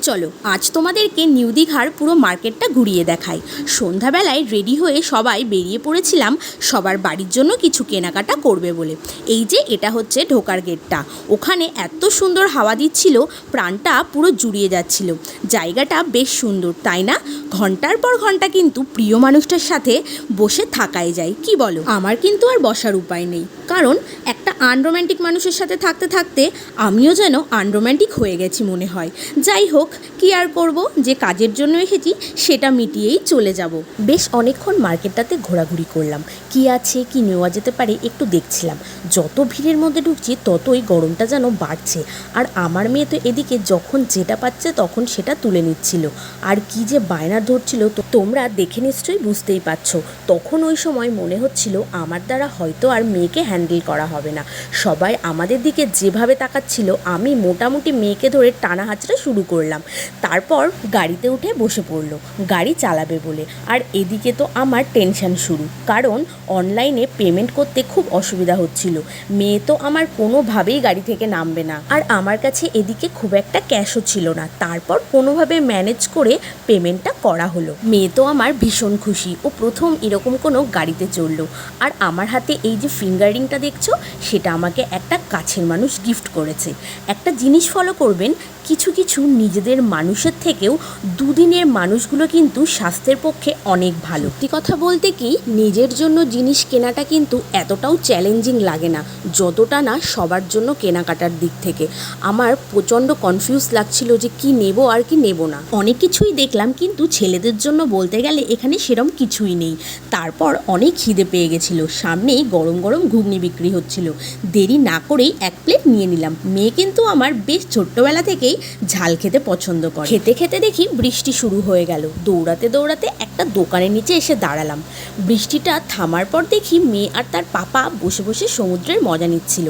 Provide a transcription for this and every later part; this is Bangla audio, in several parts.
চলো আজ তোমাদেরকে নিউ দীঘার পুরো মার্কেটটা ঘুরিয়ে দেখাই। সন্ধ্যাবেলায় রেডি হয়ে সবাই বেরিয়ে পড়েছিলাম সবার বাড়ির জন্য কিছু কেনাকাটা করবে বলে। এই যে এটা হচ্ছে ঢোকার গেটটা, ওখানে এত সুন্দর হাওয়া দিচ্ছিল, প্রাণটা পুরো জুড়িয়ে যাচ্ছিল। জায়গাটা বেশ সুন্দর, তাই না? ঘন্টার পর ঘন্টা কিন্তু প্রিয় মানুষটার সাথে বসে থাকাই যায়, কি বলো? আমার কিন্তু আর বসার উপায় নেই, কারণ একটা আনরোম্যান্টিক মানুষের সাথে থাকতে থাকতে আমিও যেন আনরোম্যান্টিক হয়ে গেছি মনে হয়। যাই হোক, কি আর করব, যে কাজের জন্য এসেছি সেটা মিটিয়েই চলে যাব। বেশ অনেকক্ষণ মার্কেটটাতে ঘোরাঘুরি করলাম, কি আছে কি নেওয়া যেতে পারে একটু দেখছিলাম। যত ভিড়ের মধ্যে ঢুকছি ততই গরমটা যেন বাড়ছে, আর আমার মেয়ে তো এদিকে যখন যেটা পাচ্ছে তখন সেটা তুলে নিচ্ছিল, আর কি যে বায়না ধরছিল তো তোমরা দেখে নিশ্চয়ই বুঝতেই পারছো। তখন ওই সময় মনে হচ্ছিল আমার দ্বারা হয়তো আর মেয়েকে হ্যান্ডেল করা হবে না। সবাই আমাদের দিকে যেভাবে তাকাচ্ছিল, আমি মোটামুটি মেয়েকে ধরে টানা হাঁচড়া শুরু করলাম। তারপর গাড়িতে উঠে বসে পড়লো গাড়ি চালাবে বলে। আর এদিকে তো আমার টেনশন শুরু, কারণ অনলাইনে পেমেন্ট করতে খুব অসুবিধা হচ্ছিল। মেয়ে তো আমার কোনোভাবেই গাড়ি থেকে নামবে না, আর আমার কাছে এদিকে খুব একটা ক্যাশও ছিল না। তারপর কোনোভাবে ম্যানেজ করে পেমেন্টটা করা হলো। মেয়ে তো আমার ভীষণ খুশি, ও প্রথম এরকম কোনো গাড়িতে চড়লো। আর আমার হাতে এই যে ফিঙ্গারিংটা দেখছো, সেটা আমাকে একটা কাছের মানুষ গিফট করেছে। একটা জিনিস ফলো করবেন, কিছু কিছু নিজেদের মানুষের থেকেও দুদিনের মানুষগুলো কিন্তু স্বাস্থ্যের পক্ষে অনেক ভালো। সত্যি কথা বলতে কি, নিজের জন্য জিনিস কেনাটা কিন্তু এতটাও চ্যালেঞ্জিং লাগে না যতটা না সবার জন্য কেনাকাটার দিক থেকে। আমার প্রচণ্ড কনফিউজ লাগছিল যে কি নেব আর কি নেব না। অনেক কিছুই দেখলাম, কিন্তু ছেলেদের জন্য বলতে গেলে এখানে সেরম কিছুই নেই। তারপর অনেক খিদে পেয়ে গেছিল, সামনেই গরম গরম ঘুগনি বিক্রি হচ্ছিল। দেরি না করেই এক প্লেট নিয়ে নিলাম। মেয়ে কিন্তু আমার বেশ ছোট্টবেলা থেকেই ঝাল খেতে পছন্দ করে। খেতে খেতে দেখি বৃষ্টি শুরু হয়ে গেল। দৌড়াতে দৌড়াতে একটা দোকানের নিচে এসে দাঁড়ালাম। বৃষ্টিটা থামার পর দেখি মেয়ে আর তার পাপা বসে বসে সমুদ্রের মজা নিচ্ছিল।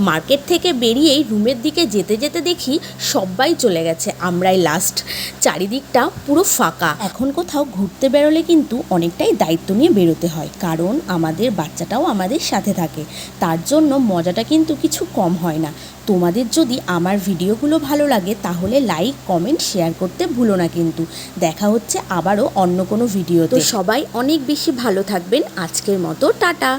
মার্কেট থেকে বেরিয়েই রুমের দিকে যেতে যেতে দেখি সবাই চলে গেছে, আমরাই লাস্ট। চারিদিকটা পুরো ফাঁকা। এখন কোথাও ঘুরতে বেরোলে কিন্তু অনেকটাই দায়িত্ব নিয়ে বেরোতে হয়, কারণ আমাদের বাচ্চাটাও আমাদের সাথে থাকে। তার জন্য মজাটা কিন্তু কিছু কম হয় না। তোমাদের যদি আমার ভিডিওগুলো ভালো লাগে তাহলে লাইক, কমেন্ট, শেয়ার করতে ভুলো না কিন্তু। দেখা হচ্ছে আবারও অন্য কোনো ভিডিওতে। সবাই অনেক বেশি ভালো থাকবেন। আজকের মতো টাটা।